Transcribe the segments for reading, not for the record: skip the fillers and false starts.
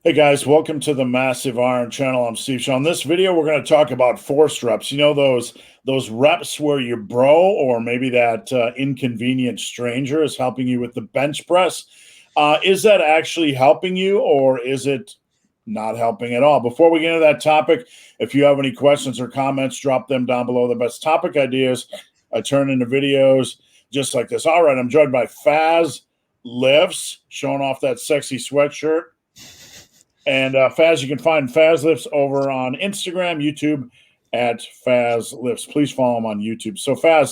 Hey guys, welcome to the Massive Iron Channel. I'm Steve Shaw. In this video, we're going to talk about forced reps. You know those reps where your bro or maybe that inconvenient stranger is helping you with the bench press. Is that actually helping you, or is it not helping at all? Before we get into that topic, if you have any questions or comments, drop them down below. The best topic ideas I turn into videos just like this. All right, I'm joined by Fazlifts, showing off that sexy sweatshirt. And Faz, you can find Fazlifts over on Instagram, YouTube at Fazlifts. Please follow him on YouTube. So Faz,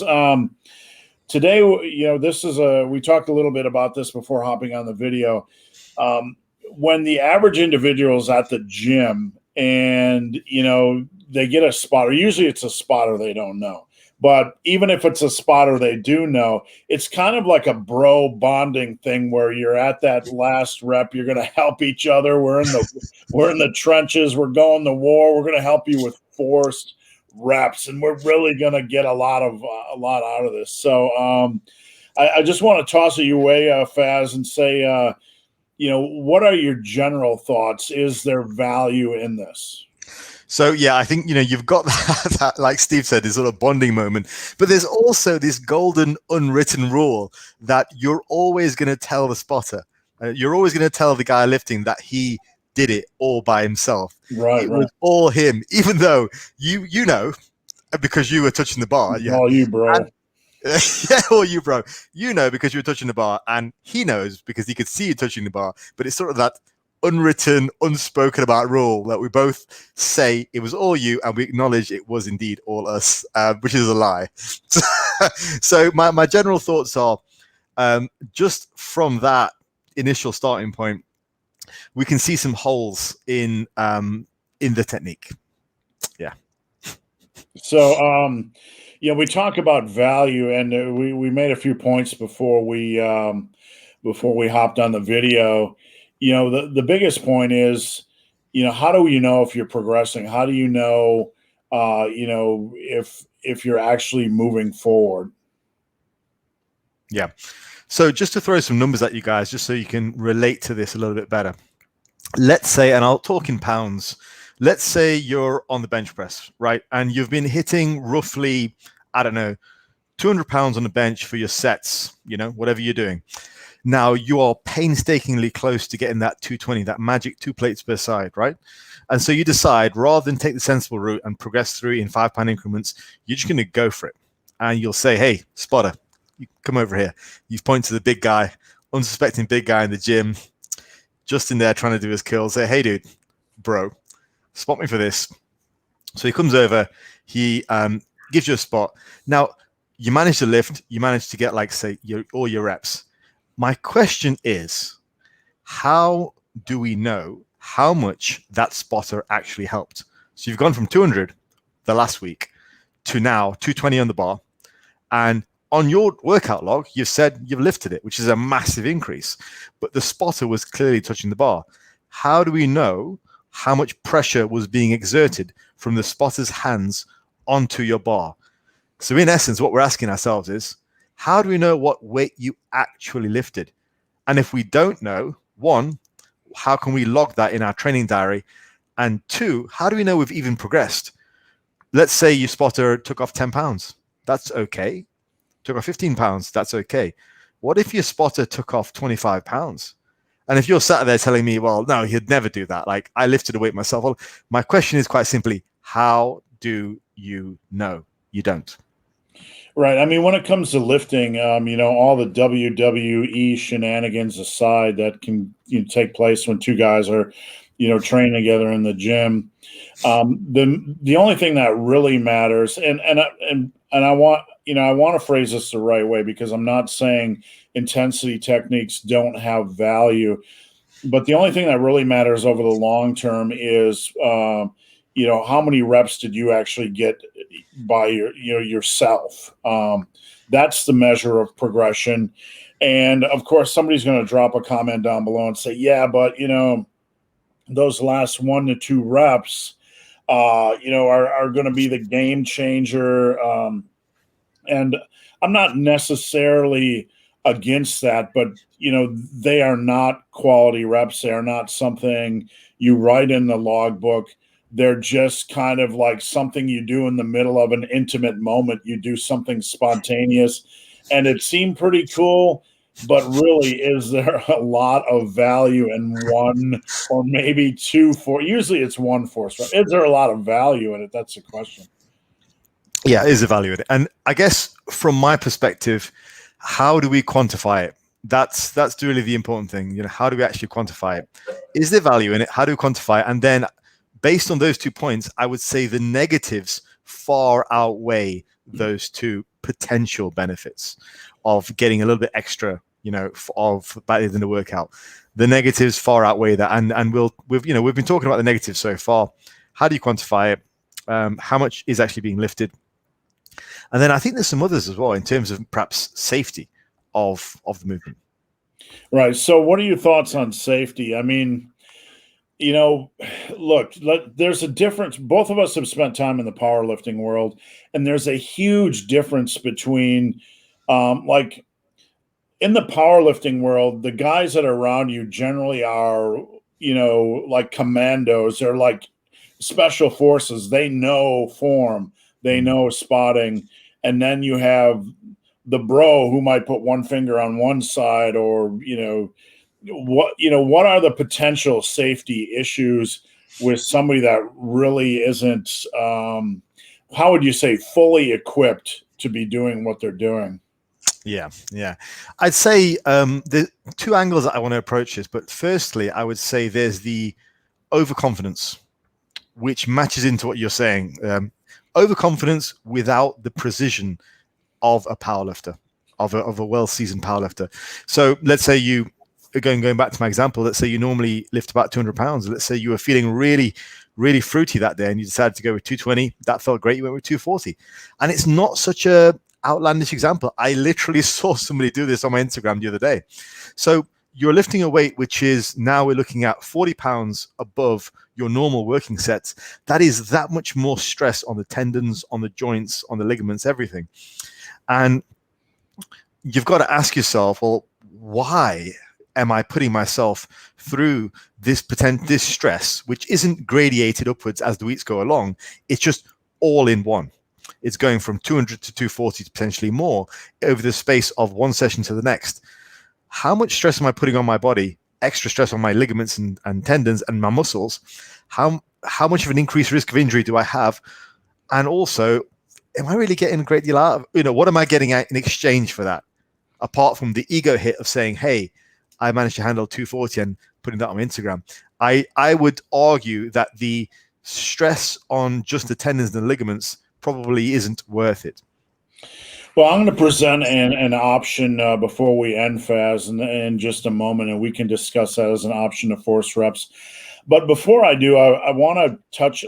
today, this is we talked a little bit about this before hopping on the video. When the average individual is at the gym and, they get a spotter, usually it's a spotter they don't know. But even if it's a spotter they do know, it's kind of like a bro bonding thing where you're at that last rep. You're going to help each other. We're in the trenches. We're going to war. We're going to help you with forced reps, and we're really going to get a lot out of this. So I just want to toss it your way, Faz, and say, what are your general thoughts? Is there value in this? So, yeah, I think, you've got that, like Steve said, this sort of bonding moment. But there's also this golden unwritten rule that you're always going to tell the spotter. You're always going to tell the guy lifting that he did it all by himself. Right. Was all him, even though you know, because you were touching the bar. Yeah. All you, bro. Yeah, all you, bro. You know because you were touching the bar, and he knows because he could see you touching the bar. But it's sort of that unwritten, unspoken about rule that we both say it was all you, and we acknowledge it was indeed all us, which is a lie. So my general thoughts are, just from that initial starting point, we can see some holes in the technique. Yeah. So we talk about value, and we made a few points before we hopped on the video. The biggest point is, how do you know if you're progressing? How do you know, if you're actually moving forward? Yeah. So just to throw some numbers at you guys, just so you can relate to this a little bit better. Let's say, and I'll talk in pounds, let's say you're on the bench press, right? And you've been hitting roughly, 200 pounds on the bench for your sets, whatever you're doing. Now you are painstakingly close to getting that 220, that magic 2 plates per side, right? And so you decide, rather than take the sensible route and progress through in 5 pound increments, you're just going to go for it. And you'll say, hey, spotter, you come over here. You've pointed to the big guy, unsuspecting big guy in the gym, just in there trying to do his kill. Say, hey, dude, bro, spot me for this. So he comes over, he gives you a spot. Now, you manage to lift, you manage to get, all your reps. My question is, how do we know how much that spotter actually helped? So you've gone from 200 the last week to now 220 on the bar. And on your workout log, you've said you've lifted it, which is a massive increase. But the spotter was clearly touching the bar. How do we know how much pressure was being exerted from the spotter's hands onto your bar? So in essence, what we're asking ourselves is, how do we know what weight you actually lifted? And if we don't know, one, how can we log that in our training diary? And two, how do we know we've even progressed? Let's say your spotter took off 10 pounds. That's okay. Took off 15 pounds. That's okay. What if your spotter took off 25 pounds? And if you're sat there telling me, well, no, he'd never do that. Like, I lifted a weight myself. Well, my question is quite simply, how do you know? You don't. Right. I mean, when it comes to lifting, all the WWE shenanigans aside that can take place when two guys are, training together in the gym. The only thing that really matters, and I want to phrase this the right way, because I'm not saying intensity techniques don't have value, but the only thing that really matters over the long term is, how many reps did you actually get by yourself? That's the measure of progression. And of course, somebody's going to drop a comment down below and say, yeah, but those last 1 to 2 reps, are going to be the game changer. And I'm not necessarily against that, but they are not quality reps. They are not something you write in the logbook. They're just kind of like something you do in the middle of an intimate moment. You do something spontaneous, and it seemed pretty cool, but really, is there a lot of value in one or maybe two usually it's one force rep? Is there a lot of value in it? That's the question. Yeah, it is a value in it. And I guess from my perspective, how do we quantify it? That's really the important thing. How do we actually quantify it? Is there value in it? How do we quantify it? And then based on those 2 points, I would say the negatives far outweigh those two potential benefits of getting a little bit extra, by the end of the workout. The negatives far outweigh that. And we've been talking about the negatives so far. How do you quantify it? How much is actually being lifted? And then I think there's some others as well in terms of perhaps safety of the movement. Right. So what are your thoughts on safety? I mean, look, there's a difference. Both of us have spent time in the powerlifting world, and there's a huge difference between, like in the powerlifting world, the guys that are around you generally are, like commandos. They're like special forces. They know form, they know spotting. And then you have the bro who might put one finger on one side, or, what are the potential safety issues with somebody that really isn't, how would you say, fully equipped to be doing what they're doing? Yeah. I'd say the two angles that I want to approach this, but firstly, I would say there's the overconfidence, which matches into what you're saying. Overconfidence without the precision of a powerlifter, of a well-seasoned powerlifter. So let's say you, going back to my example, let's say you normally lift about 200 pounds. Let's say you were feeling really, really fruity that day and you decided to go with 220. That felt great. You went with 240. And it's not such a outlandish example. I literally saw somebody do this on my Instagram the other day. So you're lifting a weight, which is now we're looking at 40 pounds above your normal working sets. That is that much more stress on the tendons, on the joints, on the ligaments, everything. And you've got to ask yourself, well, why am I putting myself through this stress, which isn't gradiated upwards as the weeks go along? It's just all in one. It's going from 200 to 240 to potentially more over the space of one session to the next. How much stress am I putting on my body? Extra stress on my ligaments and tendons and my muscles. How much of an increased risk of injury do I have? And also, am I really getting a great deal out of, what am I getting in exchange for that? Apart from the ego hit of saying, hey, I managed to handle 240 and putting that on Instagram. I would argue that the stress on just the tendons and the ligaments probably isn't worth it. Well, I'm going to present an option before we end, Faz, in just a moment, and we can discuss that as an option of force reps. But before I do, I want to touch,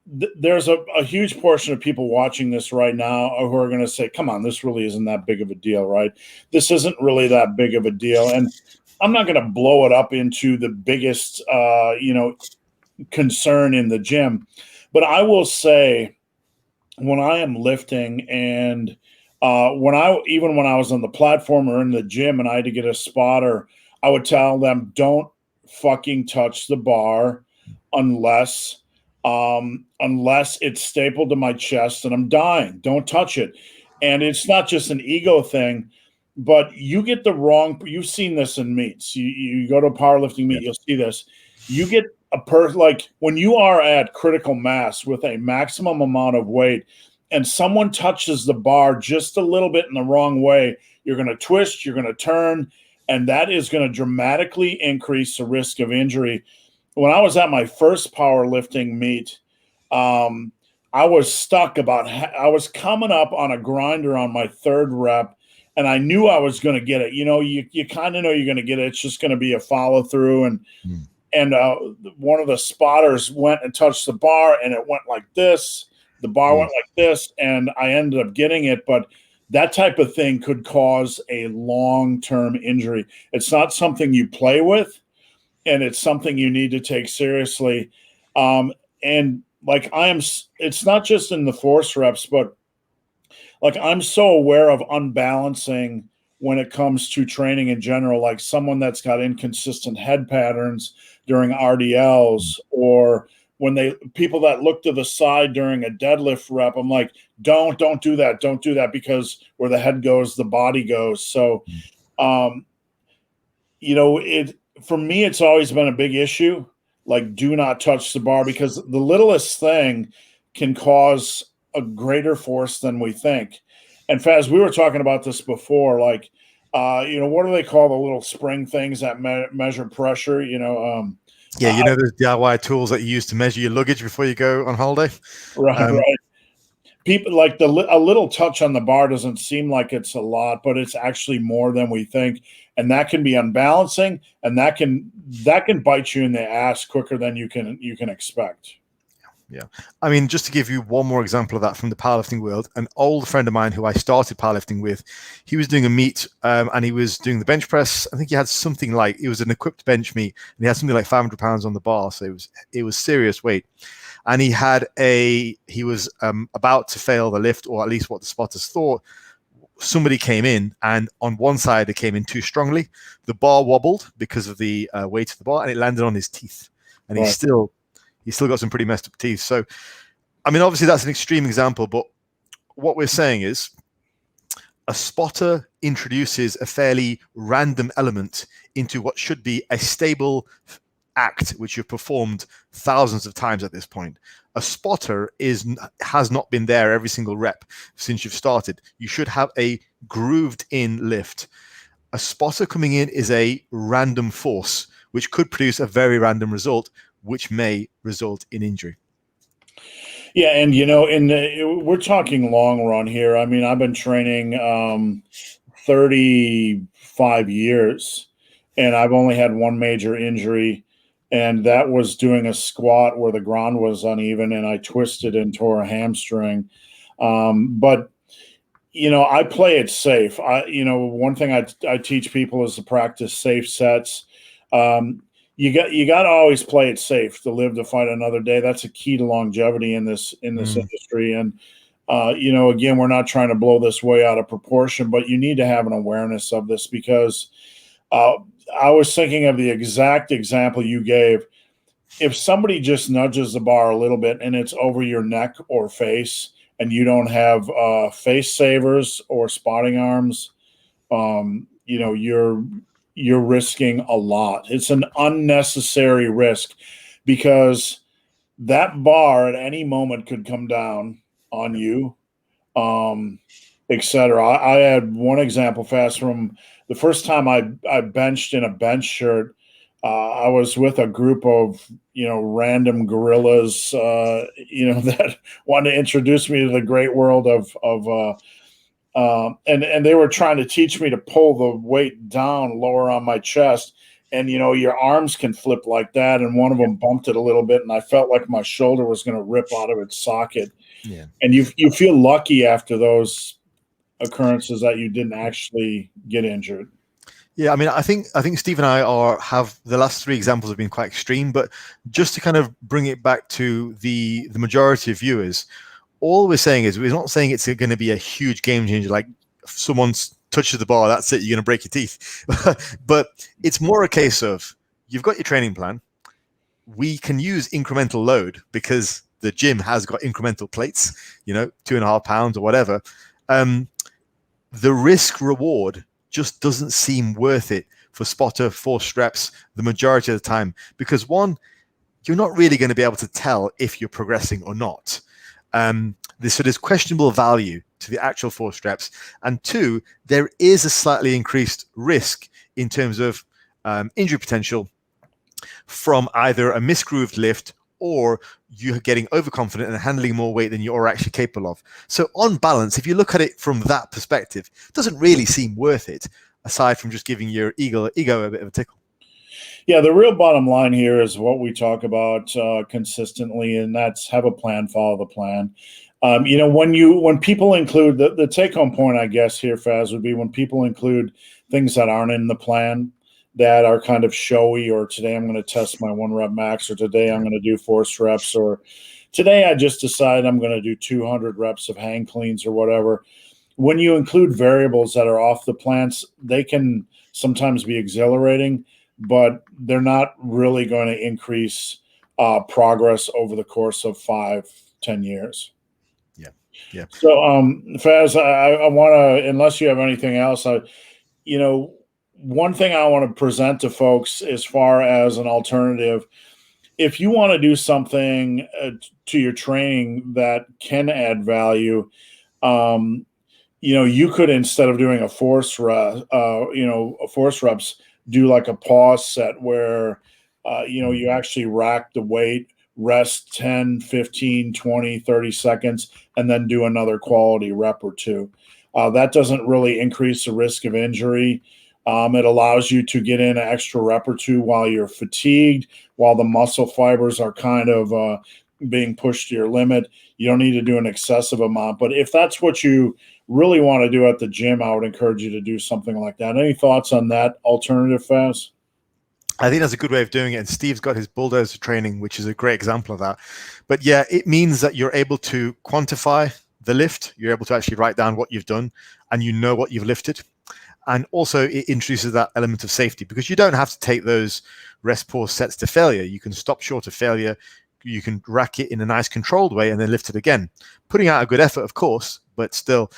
there's a huge portion of people watching this right now who are going to say, come on, this really isn't that big of a deal, right? This isn't really that big of a deal. And I'm not going to blow it up into the biggest, concern in the gym. But I will say, when I am lifting and when I was on the platform or in the gym and I had to get a spotter, I would tell them, don't fucking touch the bar unless it's stapled to my chest and I'm dying. Don't touch it. And it's not just an ego thing, but you get the wrong, you've seen this in meets. You go to a powerlifting meet, you'll see this. You get like when you are at critical mass with a maximum amount of weight and someone touches the bar just a little bit in the wrong way, you're going to twist, you're going to turn, and that is going to dramatically increase the risk of injury. When I was at my first powerlifting meet, I was stuck I was coming up on a grinder on my third rep, and I knew I was going to get it. You kind of know you're going to get it. It's just going to be a follow through. And one of the spotters went and touched the bar, and it went like this. The bar went like this, and I ended up getting it. But that type of thing could cause a long-term injury. It's not something you play with, and it's something you need to take seriously. And it's not just in the force reps, but I'm so aware of unbalancing when it comes to training in general, like someone that's got inconsistent head patterns during RDLs, or when people that look to the side during a deadlift rep, I'm like, don't do that. Don't do that, because where the head goes, the body goes. So, for me, it's always been a big issue. Like, do not touch the bar, because the littlest thing can cause a greater force than we think. And Faz, we were talking about this before, like, what do they call the little spring things that measure pressure? Those DIY tools that you use to measure your luggage before you go on holiday. Right. People like a little touch on the bar doesn't seem like it's a lot, but it's actually more than we think, and that can be unbalancing, and that can bite you in the ass quicker than you can expect. Yeah. I mean, just to give you one more example of that from the powerlifting world, an old friend of mine who I started powerlifting with, he was doing a meet and he was doing the bench press. I think he had something like, it was an equipped bench meet, and he had something like 500 pounds on the bar. So it was serious weight. And he was about to fail the lift, or at least what the spotters thought. Somebody came in, and on one side it came in too strongly. The bar wobbled because of the weight of the bar, and it landed on his teeth. And He's still got some pretty messed up teeth. So, I mean, obviously that's an extreme example, but what we're saying is a spotter introduces a fairly random element into what should be a stable act, which you've performed thousands of times at this point. A spotter has not been there every single rep since you've started. You should have a grooved in lift. A spotter coming in is a random force, which could produce a very random result, which may result in injury. Yeah, and we're talking long run here. I mean, I've been training 35 years, and I've only had one major injury, and that was doing a squat where the ground was uneven, and I twisted and tore a hamstring. But I play it safe. One thing I teach people is to practice safe sets. You got to always play it safe to live to fight another day. That's a key to longevity in this industry. And again, we're not trying to blow this way out of proportion, but you need to have an awareness of this, because I was thinking of the exact example you gave. If somebody just nudges the bar a little bit and it's over your neck or face, and you don't have face savers or spotting arms, you're risking a lot. It's an unnecessary risk, because that bar at any moment could come down on you, etc. I had one example fast from the first time I benched in a bench shirt. I was with a group of random gorillas that wanted to introduce me to the great world and they were trying to teach me to pull the weight down lower on my chest, and your arms can flip like that, and one of them bumped it a little bit, and I felt like my shoulder was going to rip out of its socket. Yeah. And you feel lucky after those occurrences that you didn't actually get injured. Yeah, I mean, I think Steve and I have the last three examples have been quite extreme, but just to kind of bring it back to the majority of viewers, all we're saying is, we're not saying it's going to be a huge game changer, like if someone touches the bar, that's it, you're going to break your teeth. But it's more a case of, you've got your training plan. We can use incremental load because the gym has got incremental plates, 2.5 pounds or whatever. The risk reward just doesn't seem worth it for spotter forced reps the majority of the time, because one, you're not really going to be able to tell if you're progressing or not. There's questionable value to the actual forced reps, and two, there is a slightly increased risk in terms of injury potential from either a misgrooved lift or you're getting overconfident and handling more weight than you're actually capable of. So on balance, if you look at it from that perspective, it doesn't really seem worth it, aside from just giving your ego a bit of a tickle. Yeah, the real bottom line here is what we talk about consistently, and that's have a plan, follow the plan. When people include the take-home point, I guess here, Faz, would be when people include things that aren't in the plan, that are kind of showy, or today I'm going to test my 1 rep max, or today I'm going to do forced reps, or today I just decided I'm going to do 200 reps of hang cleans or whatever. when you include variables that are off the plants, they can sometimes be exhilarating, but they're not really going to increase progress over the course of 5-10 years. Yeah. So, Faz, I want to, unless you have anything else, one thing I want to present to folks as far as an alternative, if you want to do something to your training that can add value, you could, instead of doing a force reps, do like a pause set where, you actually rack the weight, rest 10, 15, 20, 30 seconds, and then do another quality rep or two. That doesn't really increase the risk of injury. It allows you to get in an extra rep or two while you're fatigued, while the muscle fibers are kind of being pushed to your limit. You don't need to do an excessive amount. But if that's what you really want to do at the gym, I would encourage you to do something like that. Any thoughts on that alternative, Faz? I think that's a good way of doing it. And Steve's got his bulldozer training, which is a great example of that. But yeah, it means that you're able to quantify the lift. You're able to actually write down what you've done, and you know what you've lifted. And also it introduces that element of safety, because you don't have to take those rest pause sets to failure. You can stop short of failure. You can rack it in a nice controlled way and then lift it again, putting out a good effort, of course, but still,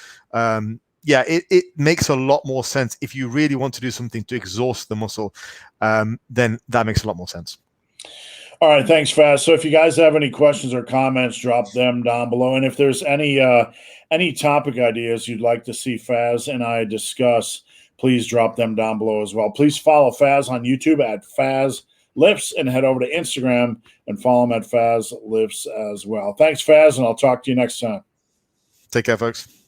it makes a lot more sense. If you really want to do something to exhaust the muscle, then that makes a lot more sense. All right, thanks, Faz. So if you guys have any questions or comments, drop them down below. And if there's any topic ideas you'd like to see Faz and I discuss, please drop them down below as well. Please follow Faz on YouTube at Fazlifts, and head over to Instagram and follow him at Fazlifts as well. Thanks, Faz, and I'll talk to you next time. Take care, folks.